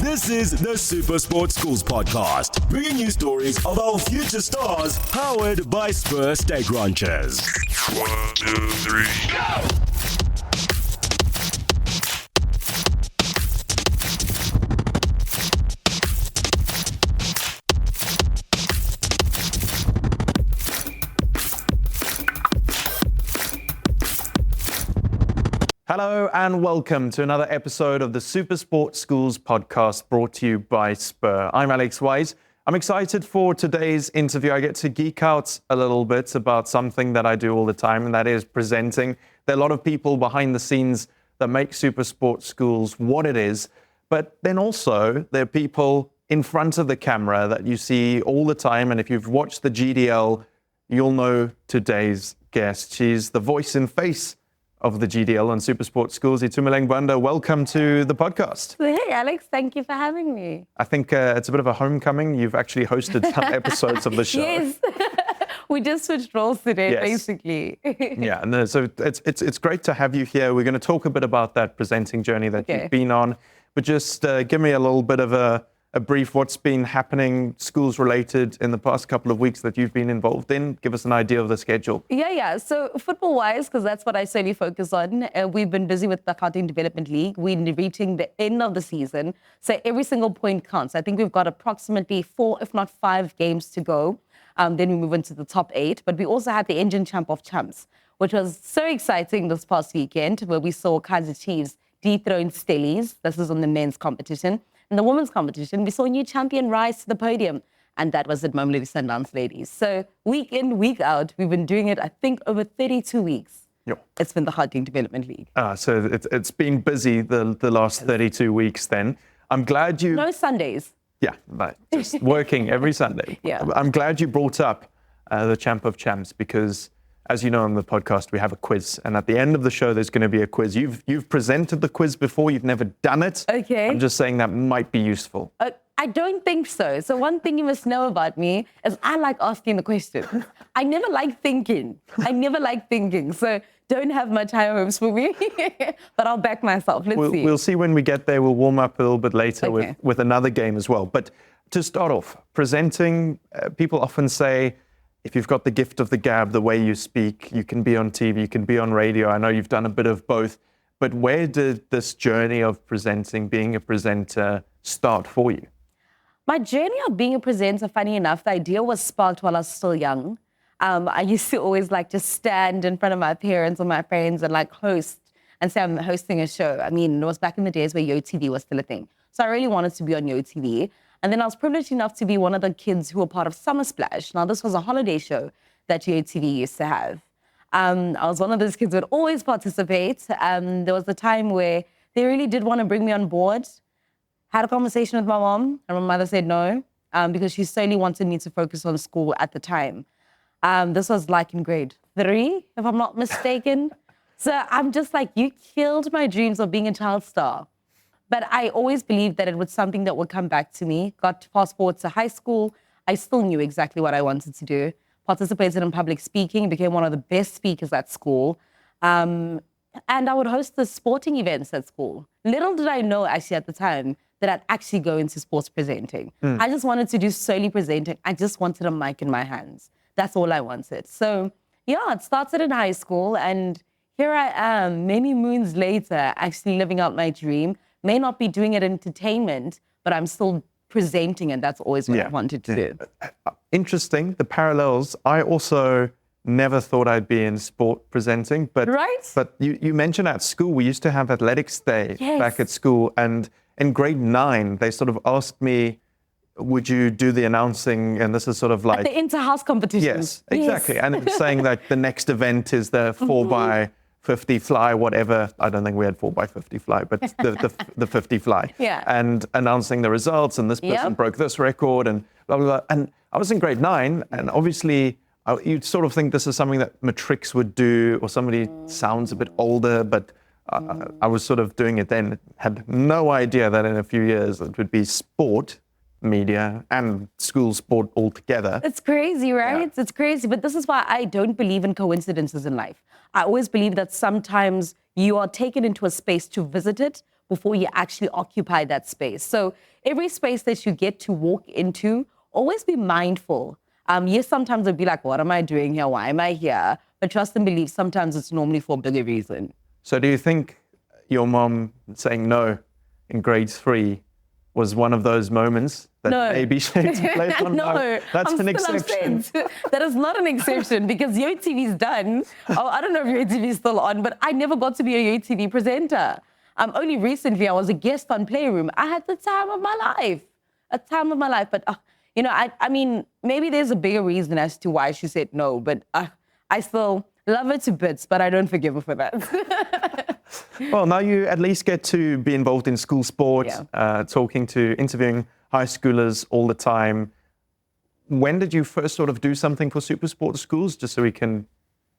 This is the SuperSport Schools podcast, bringing you stories of our future stars, powered by Spur Steak Ranchers. 1, 2, 3, go! Hello and welcome to another episode of the SuperSport Schools podcast brought to you by Spur. I'm Alex Wise. I'm excited for today's interview. I get to geek out a little bit about something that I do all the time, and that is presenting. There are a lot of people behind the scenes that make SuperSport Schools what it is, but then also there are people in front of the camera that you see all the time. And if you've watched the GDL, you'll know today's guest. She's the voice and face of the GDL on SuperSport Schools. Itumeleng Banda, welcome to the podcast. Hey, Alex, thank you for having me. I think it's a bit of a homecoming. You've actually hosted some episodes of the show. Yes, we just switched roles today, Yes. basically. Yeah, and so it's great to have you here. We're going to talk a bit about that presenting journey that you've been on, but just give me a little bit of a brief, what's been happening schools related in the past couple of weeks that you've been involved in. Give us an idea of the schedule. Yeah. So football-wise, because that's what I solely focus on, we've been busy with the Gauteng Development League. We're reaching the end of the season, so every single point counts. I think we've got approximately 4, if not 5 games to go. Then we move into the top 8. But we also had the Engine Champ of Champs, which was so exciting this past weekend, where we saw Kaizer Chiefs dethrone Stellies. This is on the men's competition. In the women's competition, we saw a new champion rise to the podium, and that was at Mamelodi Sundowns ladies. So week in, week out, we've been doing it, I think, over 32 weeks. Yep. It's been the Gauteng Development League. So it's been busy the last 32 weeks then. I'm glad you... No Sundays. Yeah, but just working every Sunday. Yeah. I'm glad you brought up the Champ of Champs because, as you know on the podcast, we have a quiz. And at the end of the show, there's going to be a quiz. You've presented the quiz before. You've never done it. Okay. I'm just saying that might be useful. I don't think so. So one thing you must know about me is I like asking the questions. I never like thinking. So don't have much high hopes for me. But I'll back myself. Let's see. We'll see when we get there. We'll warm up a little bit later Okay. with another game as well. But to start off, presenting, people often say, if you've got the gift of the gab, the way you speak, you can be on TV, you can be on radio. I know you've done a bit of both. But where did this journey of presenting, being a presenter, start for you? My journey of being a presenter, funny enough, the idea was sparked while I was still young. I used to always just stand in front of my parents or my friends and host and say I'm hosting a show. I mean, it was back in the days where YoTV was still a thing. So I really wanted to be on YoTV. And then I was privileged enough to be one of the kids who were part of Summer Splash. Now, this was a holiday show that YoTV used to have. I was one of those kids who would always participate. There was a time where they really did want to bring me on board. Had a conversation with my mom, and my mother said no, because she solely wanted me to focus on school at the time. This was in grade 3, if I'm not mistaken. So I'm just you killed my dreams of being a child star. But I always believed that it was something that would come back to me. Got to fast forward to high school. I still knew exactly what I wanted to do. Participated in public speaking, became one of the best speakers at school. And I would host the sporting events at school. Little did I know actually at the time that I'd actually go into sports presenting. I just wanted to do solely presenting. I just wanted a mic in my hands. That's all I wanted. So yeah, it started in high school, and here I am many moons later actually living out my dream. May not be doing it entertainment, but I'm still presenting, and that's always what I wanted to do. Interesting, the parallels. I also never thought I'd be in sport presenting, but But you mentioned at school, we used to have athletics day back at school, and in grade 9, they sort of asked me, would you do the announcing? And this is sort of At the inter-house competitions. Yes, exactly. And it's saying that the next event is the 4x50 fly, whatever. I don't think we had 4x50 fly, but the 50 fly. Yeah. And announcing the results, and this person broke this record, and blah, blah, blah. And I was in grade 9, and obviously you'd sort of think this is something that matrics would do, or somebody sounds a bit older, but I was sort of doing it then. Had no idea that in a few years it would be sport, media, and school sport all together. It's crazy, right? Yeah. It's crazy. But this is why I don't believe in coincidences in life. I always believe that sometimes you are taken into a space to visit it, before you actually occupy that space. So every space that you get to walk into, always be mindful. Yes, sometimes it'll be like, what am I doing here? Why am I here? But trust and believe, sometimes it's normally for a bigger reason. So do you think your mom saying no in grade 3 was one of those moments that maybe shaped you later on? No, That's I'm an still exception. upset. That is not an exception because YoTV is done. Oh, I don't know if YoTV is still on, but I never got to be a YoTV presenter. Only recently I was a guest on Playroom. I had the time of my life, a time of my life. But, you know, I mean, maybe there's a bigger reason as to why she said no, but I still love her to bits, but I don't forgive her for that. Well, now you at least get to be involved in school sports, interviewing high schoolers all the time. When did you first sort of do something for SuperSport Schools, just so we can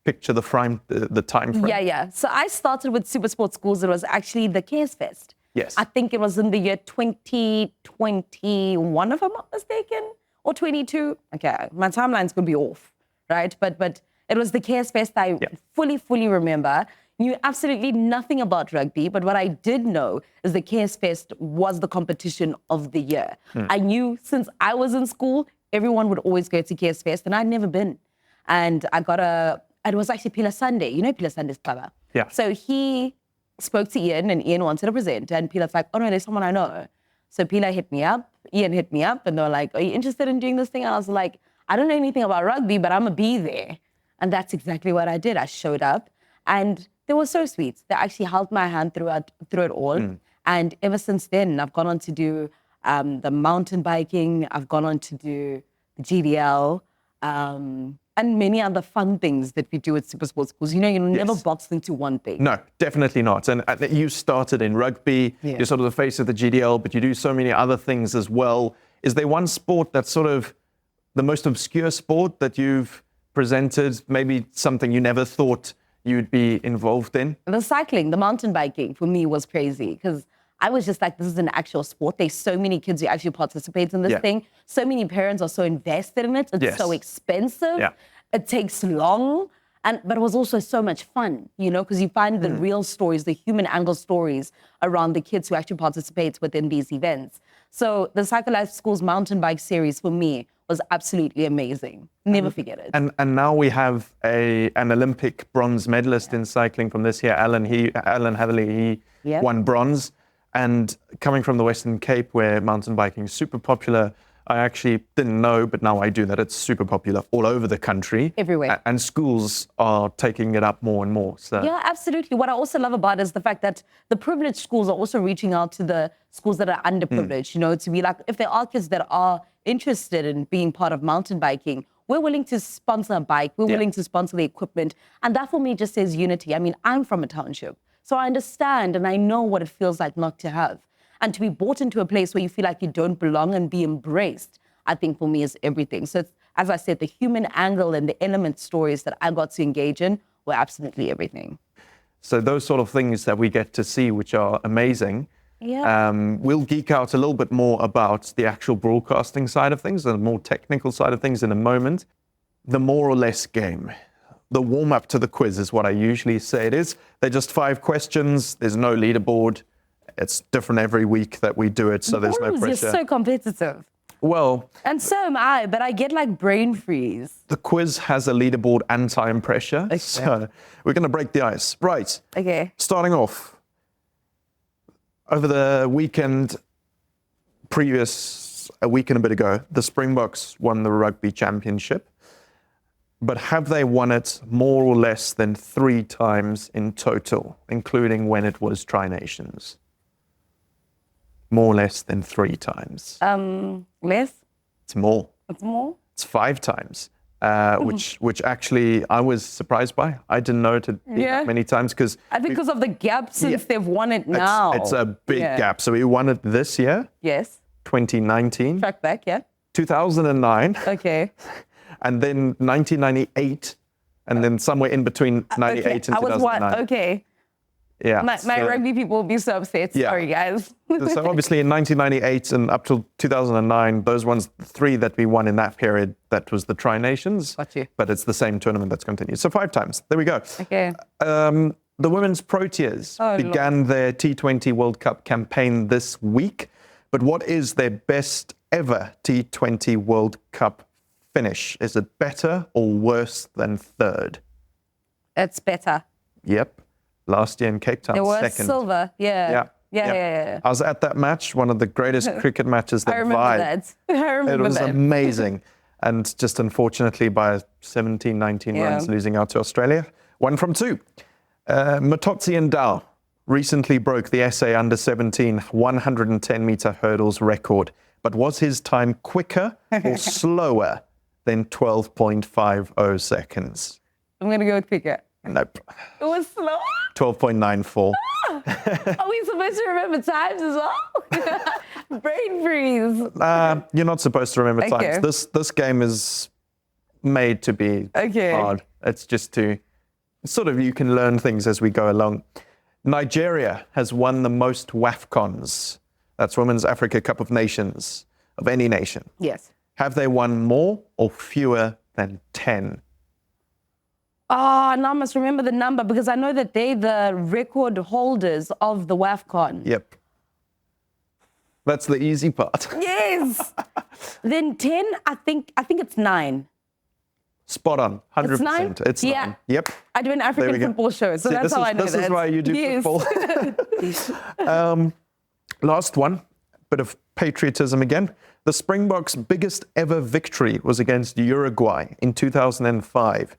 picture the time frame? Yeah. So I started with SuperSport Schools. It was actually the Cares Fest. Yes. I think it was in the year 2021, if I'm not mistaken, or 22. Okay, my timeline's could be off, right? But it was the Cares Fest. I fully remember. Knew absolutely nothing about rugby, but what I did know is the Cares Fest was the competition of the year. I knew since I was in school, everyone would always go to Cares Fest, and I'd never been. And I got it was actually Pila Sunday. You know Pila Sunday's clever. Yeah. So he spoke to Ian, and Ian wanted to present, and Pila's like, oh no, there's someone I know. So Pila hit me up, Ian hit me up, and they were like, are you interested in doing this thing? And I was like, I don't know anything about rugby, but I'm gonna be there. And that's exactly what I did. I showed up, and they were so sweet. They actually held my hand through it all. And ever since then, I've gone on to do the mountain biking. I've gone on to do the GDL and many other fun things that we do at SuperSport Schools. You know, you're never boxed into one thing. No, definitely not. And you started in rugby. Yeah. You're sort of the face of the GDL, but you do so many other things as well. Is there one sport that's sort of the most obscure sport that you've presented? Maybe something you never thought you'd be involved in? The cycling, the mountain biking for me was crazy because I was just like, this is an actual sport. There's so many kids who actually participate in this thing. So many parents are so invested in it. It's so expensive. Yeah. It takes long. But it was also so much fun, you know, because you find the real stories, the human angle stories around the kids who actually participate within these events. So the Cycle Life Schools mountain bike series for me was absolutely amazing. Never forget it. And now we have an Olympic bronze medalist in cycling from this year, Alan Hatherley. He won bronze. And coming from the Western Cape, where mountain biking is super popular, I actually didn't know, but now I do, that it's super popular all over the country. Everywhere. And schools are taking it up more and more. So. Yeah, absolutely. What I also love about it is the fact that the privileged schools are also reaching out to the schools that are underprivileged, you know, to be like, if there are kids that are interested in being part of mountain biking, we're willing to sponsor a bike, we're willing to sponsor the equipment. And that for me just says unity. I mean, I'm from a township, so I understand and I know what it feels like not to have. And to be brought into a place where you feel like you don't belong and be embraced, I think for me is everything. So it's, as I said, the human angle and the element stories that I got to engage in were absolutely everything. So those sort of things that we get to see, which are amazing. Yeah. We'll geek out a little bit more about the actual broadcasting side of things and the more technical side of things in a moment. The more or less game. The warm-up to the quiz is what I usually say it is. They're just 5 questions. There's no leaderboard. It's different every week that we do it, so there's no pressure. You're so competitive. Well... And so am I, but I get like brain freeze. The quiz has a leaderboard and time pressure, so we're going to break the ice. Right. Okay. Starting off, over the weekend, a week and a bit ago, the Springboks won the rugby championship. But have they won it more or less than 3 times in total, including when it was Tri-Nations? More or less than 3 times. Less? It's more. It's more? It's 5 times, which actually I was surprised by. I didn't know it had been that many times because... I think because of the gap since they've won it now. It's a big gap. So we won it this year. Yes. 2019. Track back, 2009. Okay. And then 1998. And then somewhere in between 98 and 2009. I was what? Okay. Yeah. My rugby people will be so upset. Yeah. Sorry, guys. So obviously in 1998 and up till 2009, those ones, 3 that we won in that period, that was the Tri-Nations. Got you. But it's the same tournament that's continued. So 5 times. There we go. Okay. The women's Proteas began their T20 World Cup campaign this week. But what is their best ever T20 World Cup finish? Is it better or worse than third? It's better. Yep. Last year in Cape Town, There was second. silver. Yeah. Yeah. I was at that match, one of the greatest cricket matches that I remember that. I remember It was that. amazing. And just unfortunately by 17, 19 runs losing out to Australia. 1 from 2. Matotsi and Dow recently broke the SA under 17 110-meter hurdles record. But was his time quicker or slower than 12.50 seconds? I'm going to go with quicker. Nope. It was slow. 12.94. Are we supposed to remember times as well? Brain freeze. You're not supposed to remember Okay. times. This game is made to be hard. It's just to sort of, you can learn things as we go along. Nigeria has won the most WAFCONs. That's Women's Africa Cup of Nations, of any nation. Yes. Have they won more or fewer than 10? Oh, now I must remember the number because I know that they're the record holders of the WAFCON. Yep. That's the easy part. Yes. Then 10, I think it's 9. Spot on, 100%. It's 9? It's 9. Yeah. Yep. I do an There we African go. football show, so See, that's how I know this that. is why you do football. Last one, bit of patriotism again. The Springboks' biggest ever victory was against Uruguay in 2005.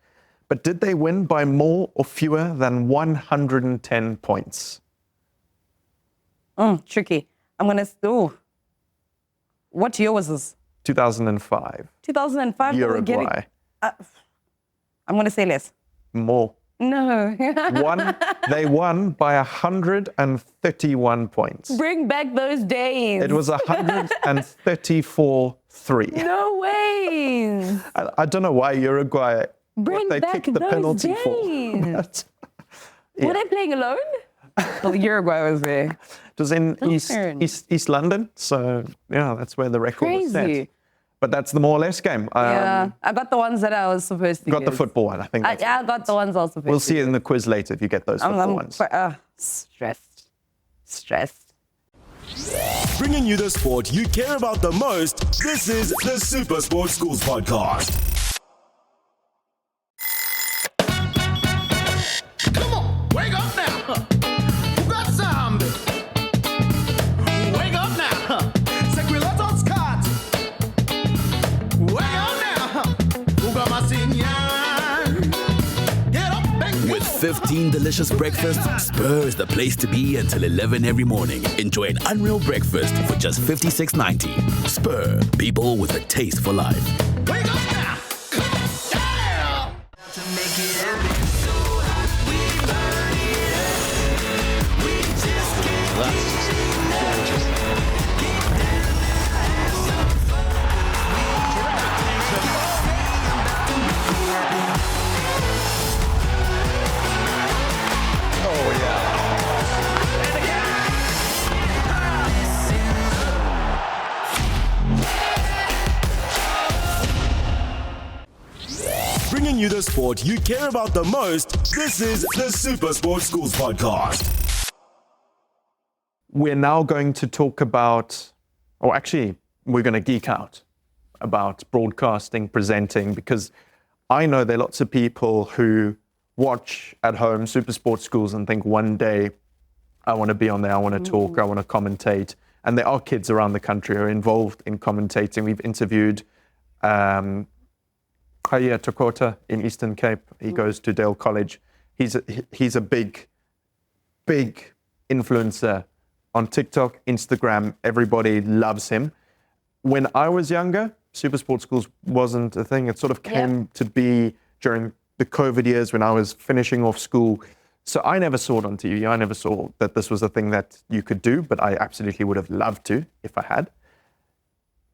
But did they win by more or fewer than 110 points? Tricky. I'm going to... What year was this? 2005. 2005? Uruguay. I'm going to say less. More. No. They won by 131 points. Bring back those days. It was 134-3. No way. I don't know why Uruguay, Bring what they back kicked the those penalty days. for. But, Were they playing alone? Well, Uruguay was there. it was in Darn. East London, so yeah, that's where the record was set. Crazy. But that's the more or less game. Yeah, I got the ones that I was supposed to Got get. the football one, I think. I got the ones I was supposed We'll to see it in the quiz later if you get those football ones. Stressed. Bringing you the sport you care about the most, this is the SuperSport Schools podcast. Come on, wake up now. Who got zombie? Wake up now. Sequilatos cat. Wake up now. Who got my senior? Get up and With 15 delicious breakfasts, Spur is the place to be until 11 every morning. Enjoy an unreal breakfast for just $56.90. Spur, people with a taste for life. wake up now. Come on, yeah. Bringing you the sport you care about the most, this is the SuperSport Schools podcast. We're now going to talk about, or actually, we're going to geek out about broadcasting, presenting, because I know there are lots of people who watch at home SuperSport Schools and think one day, I want to be on there, I want to talk, I want to commentate. And there are kids around the country who are involved in commentating. We've interviewed Kaya Tokota in Eastern Cape. He goes to Dale College. He's a big influencer on TikTok, Instagram. Everybody loves him. When I was younger, SuperSport Schools wasn't a thing. It sort of came to be during the COVID years when I was finishing off school. So I never saw it on TV. I never saw that this was a thing that you could do, but I absolutely would have loved to if I had.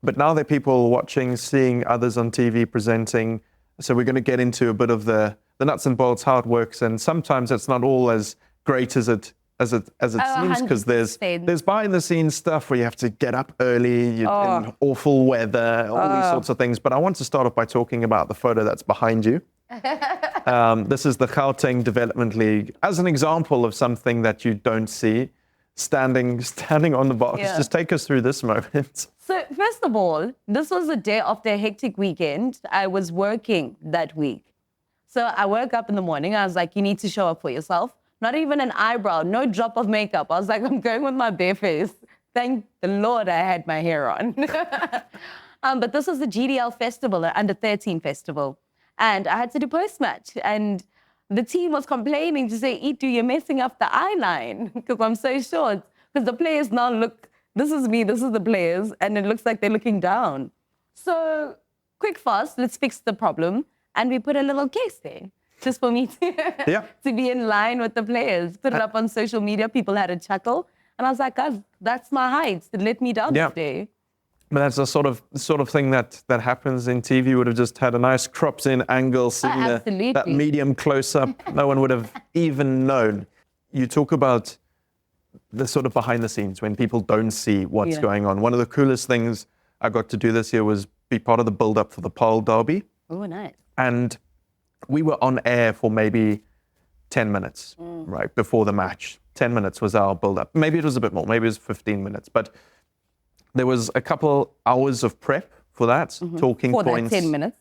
But now there are people watching, seeing others on TV presenting. So we're going to get into a bit of the nuts and bolts, how it works. And sometimes it's not all as great as it seems, because there's 100%. behind the scenes stuff where you have to get up early in awful weather, all these sorts of things. But I want to start off by talking about the photo that's behind you. This is the Gauteng Development League. As an example of something that you don't see, standing on the box. Yeah. Just take us through this moment. So first of all, this was a day after a hectic weekend. I was working that week. So I woke up in the morning. I was like, you need to show up for yourself. Not even an eyebrow, no drop of makeup. I was like, I'm going with my bare face. Thank the Lord I had my hair on. But this was the GDL festival, an under 13 festival. And I had to do post-match. And the team was complaining to say, Itu, you're messing up the eye line because I'm so short. Because the players now look, this is me, this is the players, and it looks like they're looking down. So quick fast, let's fix the problem. And we put a little case there just for me to, to be in line with the players. Put it up on social media. People had a chuckle. And I was like, God, that's my height. Let me down today. But that's the sort of thing that happens in TV. You would have just had a nice cropped in angle, seeing that medium close up. No one would have even known. You talk about the sort of behind the scenes when people don't see what's going on. One of the coolest things I got to do this year was be part of the build up for the Paarl Derby. Oh, nice. And we were on air for maybe 10 minutes, right, before the match. 10 minutes was our build up. Maybe it was a bit more. Maybe it was 15 minutes. But there was a couple hours of prep for that, talking for points. That 10 minutes.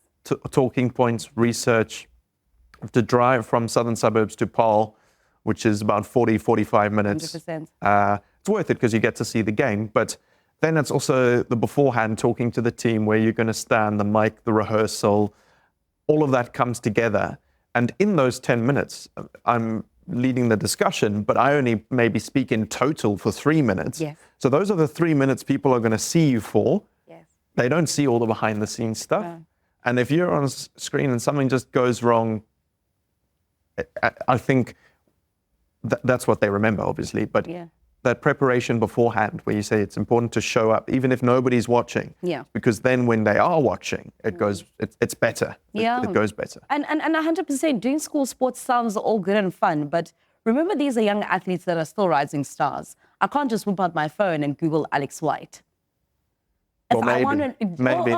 Talking points, research. To drive from southern suburbs to Paarl, which is about 40, 45 minutes. 100%. It's worth it because you get to see the game. But then it's also the beforehand, talking to the team, where you're going to stand, the mic, the rehearsal, all of that comes together. And in those 10 minutes, I'm leading the discussion, but I only maybe speak in total for 3 minutes. Yes. So those are the 3 minutes people are going to see you for. Yes. They don't see all the behind the scenes stuff. No. And if you're on a screen and something just goes wrong, I think that's what they remember, obviously. But that preparation beforehand, where you say it's important to show up, even if nobody's watching. Yeah. Because then when they are watching, it goes, it's better. It goes better. And 100%, doing school sports sounds all good and fun, but remember, these are young athletes that are still rising stars. I can't just whip out my phone and Google Alex White. Well, maybe. Maybe.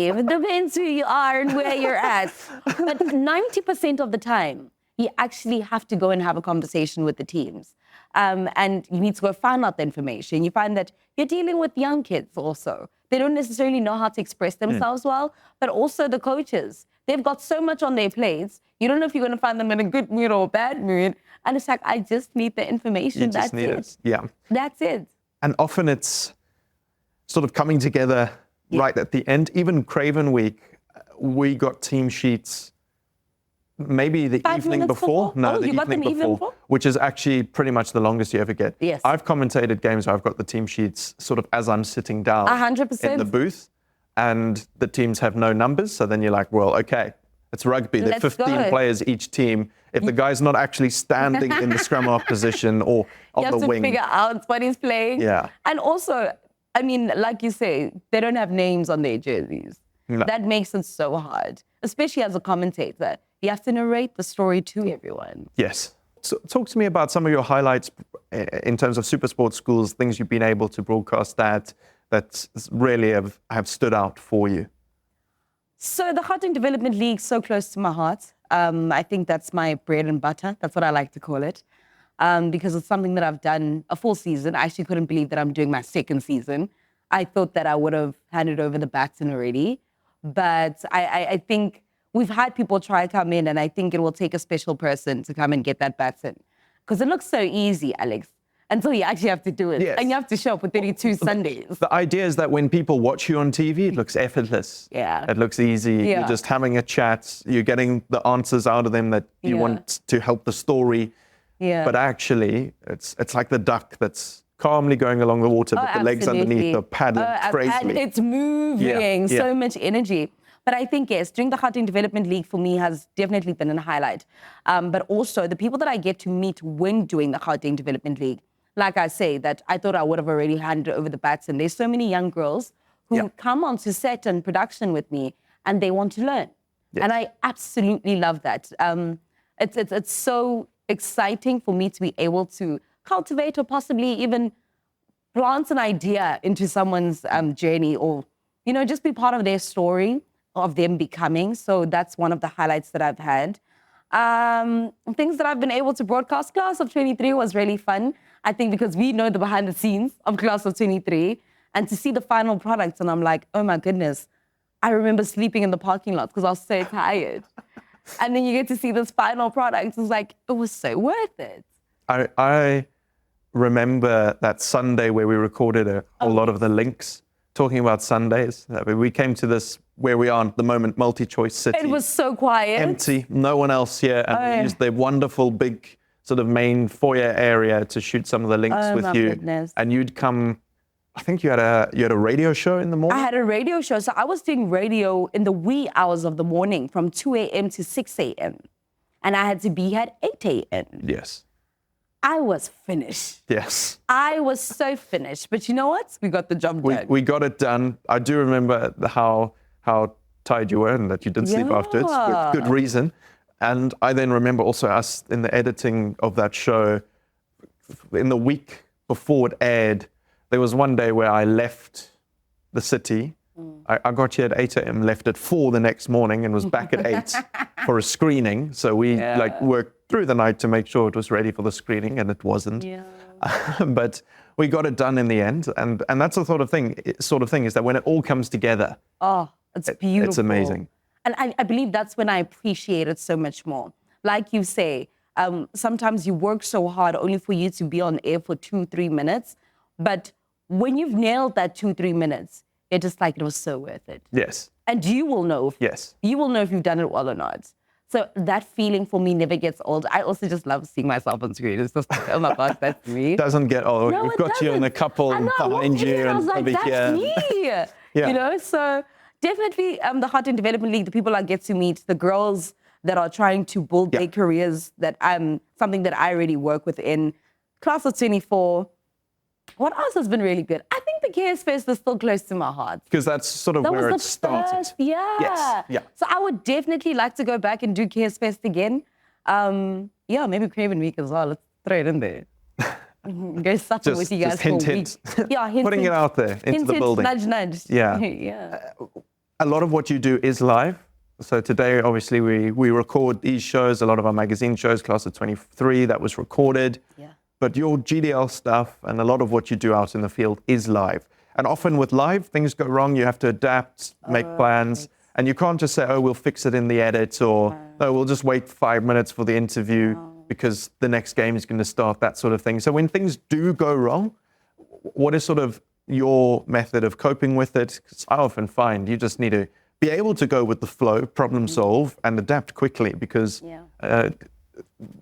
It depends who you are and where you're at. But 90% of the time, you actually have to go and have a conversation with the teams. And you need to go find out the information. You find that you're dealing with young kids also. They don't necessarily know how to express themselves well, but also the coaches. They've got so much on their plates. You don't know if you're going to find them in a good mood or a bad mood. And it's like, I just need the information. That's it. Yeah. That's it. And often it's sort of coming together right at the end. Even Craven Week, we got team sheets maybe the 5 evening minutes before. No, the evening before, which is actually pretty much the longest you ever get. Yes. I've commentated games where I've got the team sheets sort of as I'm sitting down 100%. in the booth, and the teams have no numbers. So then you're like, well, okay, it's rugby. There are 15 players each team. If the guy's not actually standing in the scrum half position or on the wing, you have to figure out what he's playing. Yeah. And also, I mean, like you say, they don't have names on their jerseys. No. That makes it so hard, especially as a commentator. You have to narrate the story to everyone. Yes. So talk to me about some of your highlights in terms of SuperSport Schools, things you've been able to broadcast that really have stood out for you. So the Gauteng Development League is so close to my heart. I think that's my bread and butter. That's what I like to call it. Because it's something that I've done a full season. I actually couldn't believe that I'm doing my second season. I thought that I would have handed over the baton already. But I think we've had people try to come in, and I think it will take a special person to come and get that baton. Because it looks so easy, Alex, until you actually have to do it. Yes. And you have to show up for 32 Sundays. The idea is that when people watch you on TV, it looks effortless. Yeah. It looks easy. Yeah. You're just having a chat. You're getting the answers out of them that you want to help the story. Yeah. But actually, it's like the duck that's calmly going along the water, but the legs underneath are paddling crazily. And it's moving, so much energy. But I think, yes, doing the Gauteng Development League for me has definitely been a highlight. But also the people that I get to meet when doing the Gauteng Development League, like I say, that I thought I would have already handed over the baton. There's so many young girls who come onto set and production with me, and they want to learn. Yes. And I absolutely love that. It's so exciting for me to be able to cultivate or possibly even plant an idea into someone's journey, or, you know, just be part of their story. of them becoming. So that's one of the highlights that I've had. Things that I've been able to broadcast. Class of 23 was really fun. I think because we know the behind the scenes of Class of 23 and to see the final products. And I'm like, oh my goodness, I remember sleeping in the parking lot because I was so tired. And then you get to see this final product. It's like, it was so worth it. I remember that Sunday where we recorded a lot of the links talking about Sundays. We came to this where we are at the moment, multi-choice city. It was so quiet. Empty, no one else here. And we used the wonderful big sort of main foyer area to shoot some of the links with you. Goodness. And you'd come, I think you had a radio show in the morning? I had a radio show. So I was doing radio in the wee hours of the morning from 2 a.m. to 6 a.m. And I had to be here at 8 a.m. Yes. I was finished. Yes. I was so finished. But you know what? We got the job done. We got it done. I do remember how tired you were and that you didn't sleep afterwards with good reason. And I then remember also us in the editing of that show, in the week before it aired, there was one day where I left the city. I got here at 8 a.m., left at 4 the next morning and was back at 8 for a screening. So we worked through the night to make sure it was ready for the screening, and it wasn't. Yeah. But we got it done in the end. And that's the sort of thing is that when it all comes together, Oh, it's beautiful. it's amazing. And I believe that's when I appreciate it so much more. Like you say, sometimes you work so hard only for you to be on air for 2-3 minutes. But when you've nailed that 2-3 minutes, you're just like, it was so worth it. Yes. And you will know. You will know if you've done it well or not. So that feeling for me never gets old. I also just love seeing myself on screen. It's just like, oh my gosh, that's me. Doesn't get old. No, We've it got you in a couple behind you I was and like, over that's here. me. Yeah. You know, so definitely the Heart and Development League, the people I get to meet, the girls that are trying to build their careers, that something that I really work within. Class of 24. What else has been really good? I think the KS Fest is still close to my heart. Because that's sort of That where was it the started. first, yeah. Yes. Yeah. So I would definitely like to go back and do KS Fest again. Maybe Craven Week as well. Let's throw it in there. Go supper with you guys Just hint, for a hint. week. Yeah, hint, Putting it out there into hint, the hint, building. nudge, nudge. Yeah. Yeah. A lot of what you do is live. So today, obviously, we record these shows, a lot of our magazine shows, Class of 23, that was recorded. Yeah. But your GDL stuff and a lot of what you do out in the field is live. And often with live, things go wrong. You have to adapt, make plans. And you can't just say, oh, we'll fix it in the edit, or no, we'll just wait 5 minutes for the interview because the next game is going to start, that sort of thing. So when things do go wrong, what is sort of your method of coping with it? 'Cause I often find you just need to be able to go with the flow, problem solve, and adapt quickly because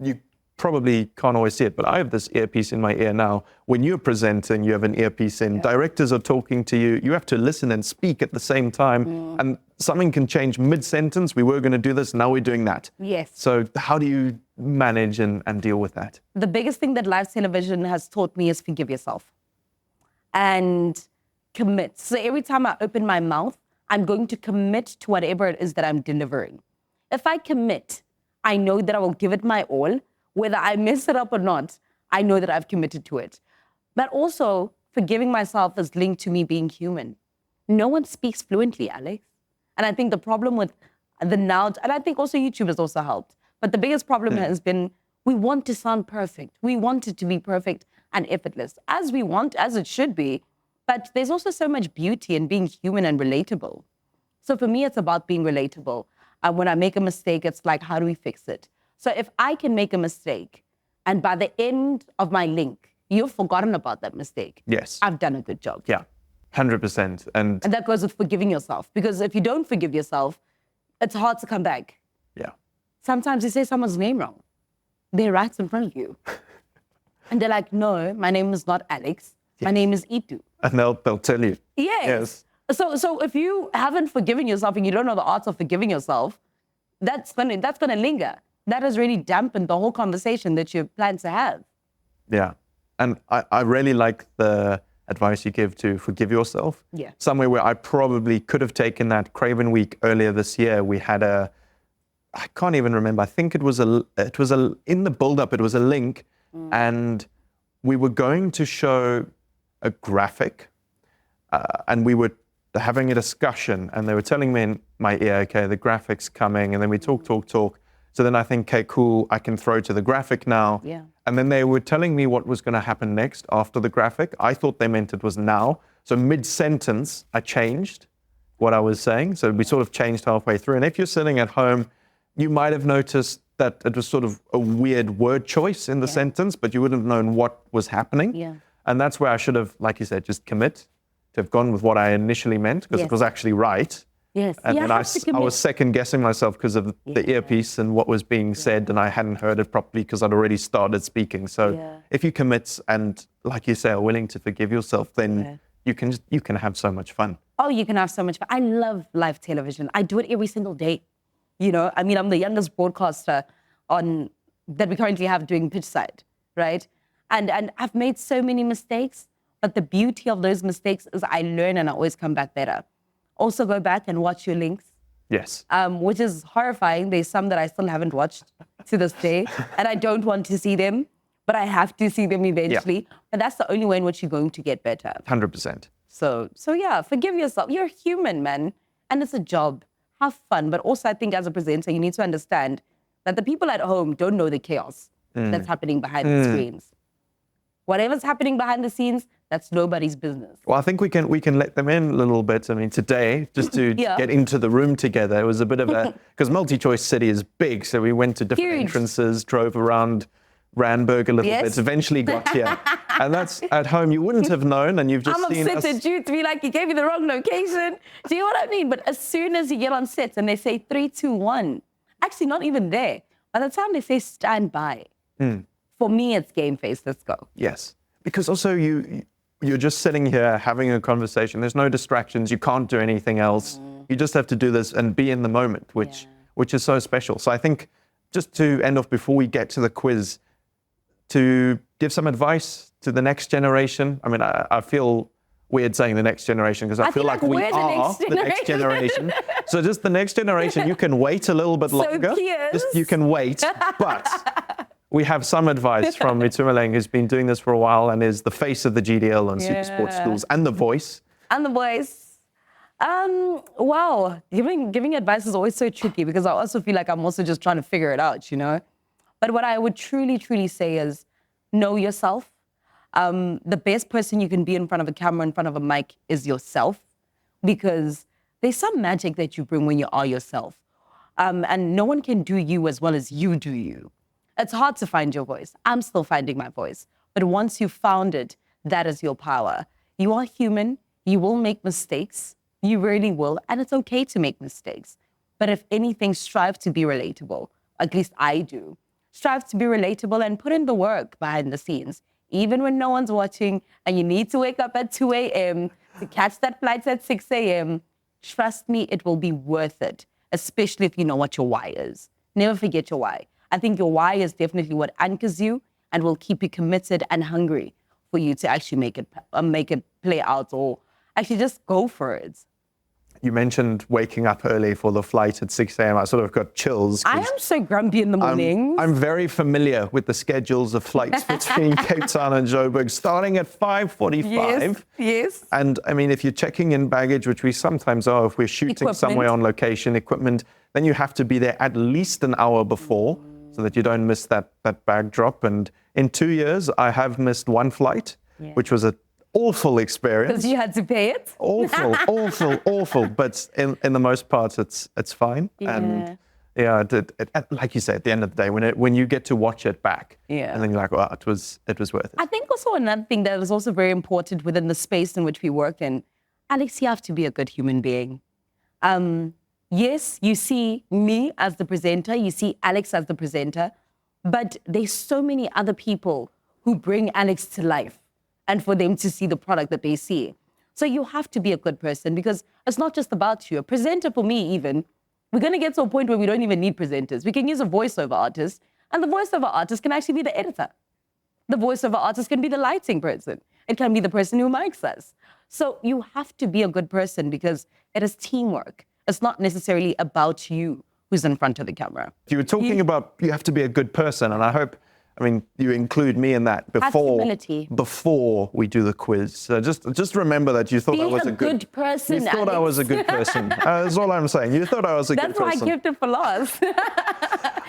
you probably can't always see it, but I have this earpiece in my ear now. When you're presenting, you have an earpiece in. Directors are talking to you. You have to listen and speak at the same time. And something can change mid-sentence. We were going to do this, now we're doing that. Yes. So how do you manage and deal with that? The biggest thing that live television has taught me is forgive yourself and commit. So every time I open my mouth, I'm going to commit to whatever it is that I'm delivering. If I commit, I know that I will give it my all. Whether I mess it up or not, I know that I've committed to it. But also, forgiving myself is linked to me being human. No one speaks fluently, Alex. And I think the problem with the now, and I think also YouTube has also helped, but the biggest problem has been we want to sound perfect. We want it to be perfect and effortless, as we want, as it should be. But there's also so much beauty in being human and relatable. So for me, it's about being relatable. When I make a mistake, it's like, how do we fix it? So if I can make a mistake and by the end of my link, you've forgotten about that mistake. Yes. I've done a good job. Yeah, 100%. And that goes with forgiving yourself. Because if you don't forgive yourself, it's hard to come back. yeah. Sometimes you say someone's name wrong. They're right in front of you. And they're like, no, my name is not Alex. My name is Itu. And they'll tell you. Yes. So if you haven't forgiven yourself and you don't know the art of forgiving yourself, that's gonna linger. That has really dampened the whole conversation that you plan to have. Yeah. And I really like the advice you give to forgive yourself. Yeah. Somewhere where I probably could have taken that Craven Week earlier this year. We had I can't even remember. I think it was in the build-up, it was a link, and we were going to show a graphic, and we were they're having a discussion, and they were telling me in my ear, okay, the graphic's coming, and then we talk. So then I think, okay, cool, I can throw to the graphic now. Yeah. And then they were telling me what was going to happen next after the graphic. I thought they meant it was now. So mid-sentence, I changed what I was saying. So we sort of changed halfway through. And if you're sitting at home, you might have noticed that it was sort of a weird word choice in the sentence, but you wouldn't have known what was happening. Yeah. And that's where I should have, like you said, just commit to have gone with what I initially meant, because it was actually right. Yes. And you then have to I commit. was second guessing myself because of the earpiece and what was being said, and I hadn't heard it properly because I'd already started speaking. So if you commit and, like you say, are willing to forgive yourself, then you can have so much fun. Oh, you can have so much fun. I love live television. I do it every single day. You know, I mean, I'm the youngest broadcaster that we currently have doing pitch side, right? And I've made so many mistakes, but the beauty of those mistakes is I learn and I always come back better. Also go back and watch your links. Yes. Which is horrifying. There's some that I still haven't watched to this day, and I don't want to see them, but I have to see them eventually. Yeah. But that's the only way in which you're going to get better. 100%. So yeah, forgive yourself. You're human, man, and it's a job. Have fun, but also I think as a presenter, you need to understand that the people at home don't know the chaos that's happening behind the screens. Whatever's happening behind the scenes, that's nobody's business. Well, I think we can let them in a little bit. I mean, today, just to get into the room together, it was a bit of a, because Multi-Choice City is big, so we went to different entrances, drove around Randburg a little bit, eventually got here. And that's at home, you wouldn't have known, and you've just seen us. I'm upset at you to be like, you gave me the wrong location. Do you know what I mean? But as soon as you get on set and they say 3, 2, 1, actually not even there. By the time they say stand by, for me, it's game face, let's go. Yes, because also you're just sitting here having a conversation. There's no distractions. You can't do anything else. You just have to do this and be in the moment, which is so special. So I think just to end off before we get to the quiz, to give some advice to the next generation. I mean, I feel weird saying the next generation because I feel like we are the next generation. So just the next generation, you can wait a little bit longer. Just, you can wait, but we have some advice from Itumeleng, who's been doing this for a while and is the face of the GDL on SuperSport Schools and the voice. And the voice. Wow, giving advice is always so tricky because I also feel like I'm also just trying to figure it out, you know? But what I would truly, truly say is know yourself. The best person you can be in front of a camera, in front of a mic is yourself, because there's some magic that you bring when you are yourself. And no one can do you as well as you do you. It's hard to find your voice. I'm still finding my voice. But once you've found it, that is your power. You are human. You will make mistakes. You really will. And it's okay to make mistakes. But if anything, strive to be relatable. At least I do. Strive to be relatable and put in the work behind the scenes. Even when no one's watching and you need to wake up at 2 a.m. to catch that flight at 6 a.m., trust me, it will be worth it, especially if you know what your why is. Never forget your why. I think your why is definitely what anchors you and will keep you committed and hungry for you to actually make it play out, or actually just go for it. You mentioned waking up early for the flight at 6 a.m. I sort of got chills. I am so grumpy in the mornings. I'm very familiar with the schedules of flights between Cape Town and Joburg, starting at 5:45. Yes. And I mean, if you're checking in baggage, which we sometimes are, if we're shooting somewhere on location, equipment, then you have to be there at least an hour before so that you don't miss that bag drop. And in 2 years, I have missed one flight, which was an awful experience. Because you had to pay it? Awful. But in the most part, it's fine. Yeah. And like you say, at the end of the day, when you get to watch it back, and then you're like, well, it was worth it. I think also another thing that is also very important within the space in which we work in, Alex, you have to be a good human being. Yes, you see me as the presenter, you see Alex as the presenter, but there's so many other people who bring Alex to life and for them to see the product that they see. So you have to be a good person because it's not just about you. A presenter, for me even, we're going to get to a point where we don't even need presenters. We can use a voiceover artist, and the voiceover artist can actually be the editor. The voiceover artist can be the lighting person. It can be the person who mics us. So you have to be a good person because it is teamwork. It's not necessarily about you who's in front of the camera. You were talking about you have to be a good person, and I hope I mean, you include me in that humility. before we do the quiz. So just remember that you thought I was a good person. You thought I was a good person. That's all I'm saying. You thought I was a good person. That's why I kept it for last.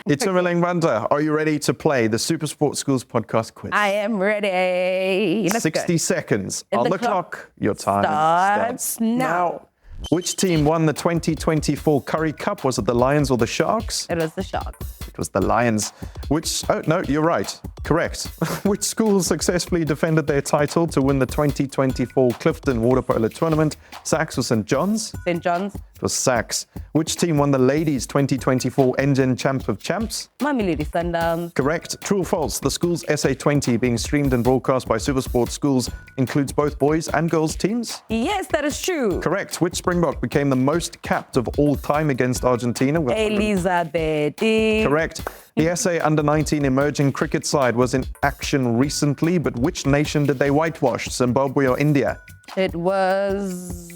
Itumeleng Banda, are you ready to play the SuperSport Schools podcast quiz? I am ready. Let's 60 go. seconds And on the the clock. Your time starts now. Which team won the 2024 Curry Cup? Was it the Lions or the Sharks? It was the Sharks. It was the Lions. Oh, no, you're right. Correct. Which schools successfully defended their title to win the 2024 Clifton Water Polo Tournament? Sachs or St. John's? St. John's. It was Sachs. Which team won the Ladies 2024 Engine Champ of Champs? Mamelodi Sundowns. Correct. True or false? The school's SA20 being streamed and broadcast by SuperSport Schools includes both boys and girls teams? Yes, that is true. Correct. Which Springbok became the most capped of all time against Argentina? With Elizabeth. Correct. The SA Under-19 emerging cricket side was in action recently, but which nation did they whitewash? Zimbabwe or India? It was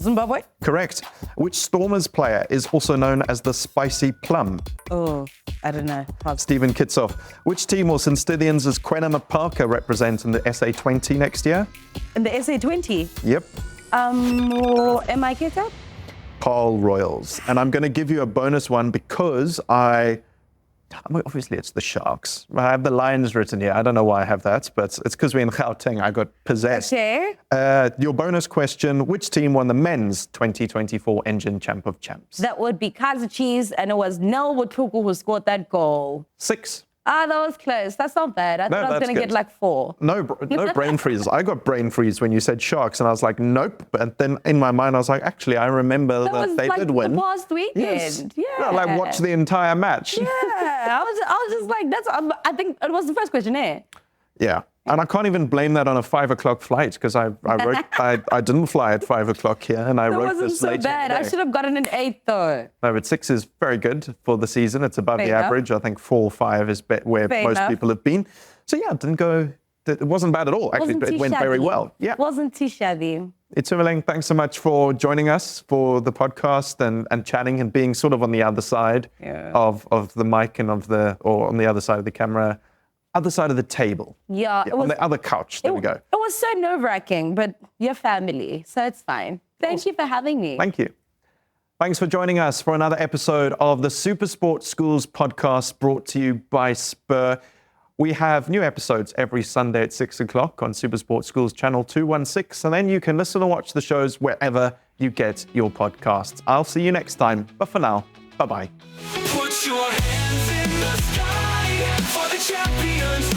Zimbabwe. Correct. Which Stormers player is also known as the Spicy Plum? Oh, I don't know. Stephen Kitsoff. Which team will St. Stithians' Quenema Parker represent in the SA20 next year? In the SA20? Yep. Am I kicked up? Paarl Royals. And I'm going to give you a bonus one because obviously it's the Sharks. I have the Lions written here. I don't know why I have that, but it's because we're in Gauteng. I got possessed. Okay. Your bonus question, which team won the men's 2024 Engine Champ of Champs? That would be Kaiser Chiefs, and it was Nel Watuku who scored that goal. 6. Ah, that was close. That's not bad. I thought I was going to get like 4. No brain freeze. I got brain freeze when you said Sharks, and I was like, nope. But then in my mind, I was like, actually, I remember that they did win. The past weekend. Yes. Yeah. Like watch the entire match. Yeah. I was just like, I think it was the first question, eh? Yeah. And I can't even blame that on a 5 o'clock flight because I wrote, I didn't fly at 5 o'clock here and I wrote this so later. bad. I should have gotten an 8 though. No, but 6 is very good for the season. It's above Fair the enough. average. I think 4 or 5 is where Fair most enough. people have been. So yeah, it wasn't bad at all. Actually, it went very well. Yeah. Wasn't too shabby. Itumeleng, thanks so much for joining us for the podcast and chatting and being sort of on the other side of the mic and or on the other side of the camera. Other side of the table. Yeah. On the other couch. There we go. It was so nerve-wracking, but you're family, so it's fine. Thank you for having me. Thank you. Thanks for joining us for another episode of the SuperSport Schools podcast brought to you by Spur. We have new episodes every Sunday at 6 o'clock on SuperSport Schools channel 216, and then you can listen or watch the shows wherever you get your podcasts. I'll see you next time, but for now, bye-bye. Put your hands in the sky for the champions.